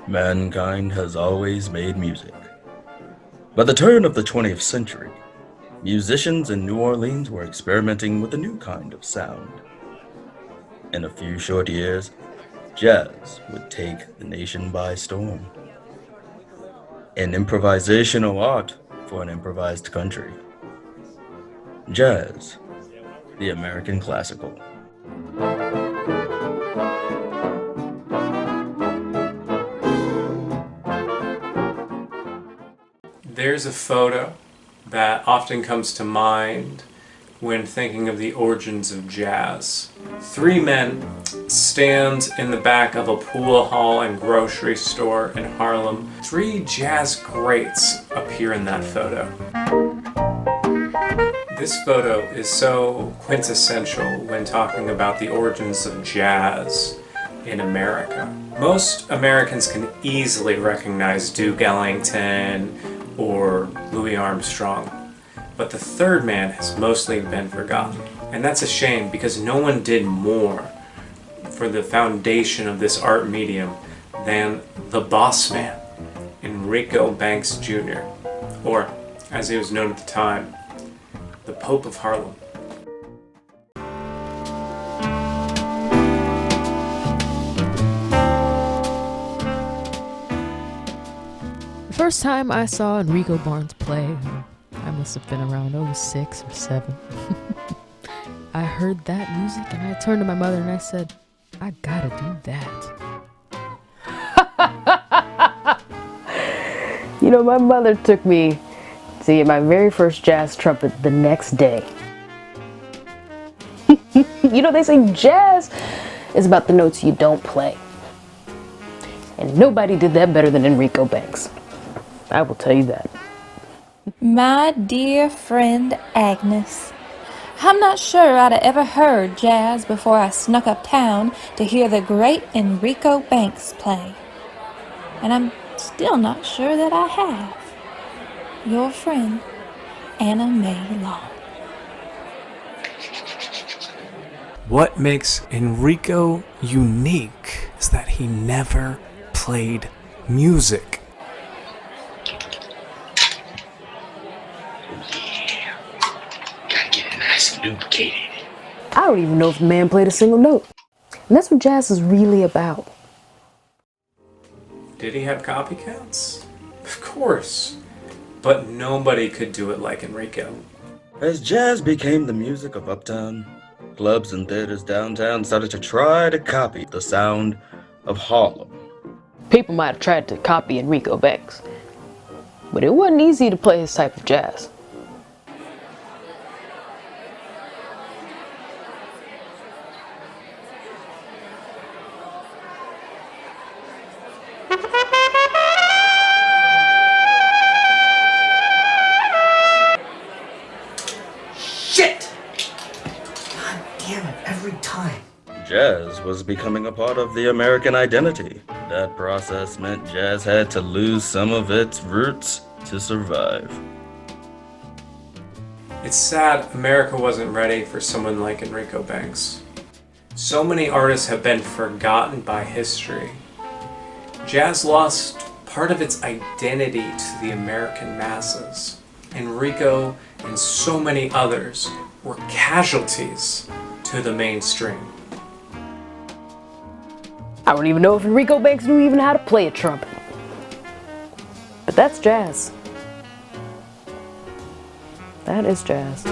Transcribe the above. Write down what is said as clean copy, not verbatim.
Mankind has always made music. By the turn of the 20th century, musicians in New Orleans were experimenting with a new kind of sound. In a few short years, jazz would take the nation by storm. An improvisational art for an improvised country. Jazz, the American classical. There's a photo that often comes to mind when thinking of the origins of jazz. Three men stand in the back of a pool hall and grocery store in Harlem. Three jazz greats appear in that photo. This photo is so quintessential when talking about the origins of jazz in America. Most Americans can easily recognize Duke Ellington or Louis Armstrong, but the third man has mostly been forgotten. And that's a shame because no one did more for the foundation of this art medium than the boss man, Enrico Banks Jr., or as he was known at the time, the Pope of Harlem. The first time I saw Enrico Barnes play, I must have been around 06 or 07. I heard that music and I turned to my mother and I said, I gotta do that. You know, my mother took me to get my very first jazz trumpet the next day. You know, they say jazz is about the notes you don't play. And nobody did that better than Enrico Banks. I will tell you that. My dear friend Agnes, I'm not sure I'd have ever heard jazz before I snuck uptown to hear the great Enrico Banks play. And I'm still not sure that I have. Your friend, Anna Mae Long. What makes Enrico unique is that he never played music. Lubricated. I don't even know if the man played a single note. And that's what jazz is really about. Did he have copycats? Of course. But nobody could do it like Enrico. As jazz became the music of uptown, clubs and theaters downtown started to try to copy the sound of Harlem. People might have tried to copy Enrico Banks, but it wasn't easy to play his type of jazz. Jazz was becoming a part of the American identity. That process meant jazz had to lose some of its roots to survive. It's sad America wasn't ready for someone like Enrico Banks. So many artists have been forgotten by history. Jazz lost part of its identity to the American masses. Enrico and so many others were casualties to the mainstream. I don't even know if Enrico Banks knew even how to play a trumpet. But that's jazz. That is jazz.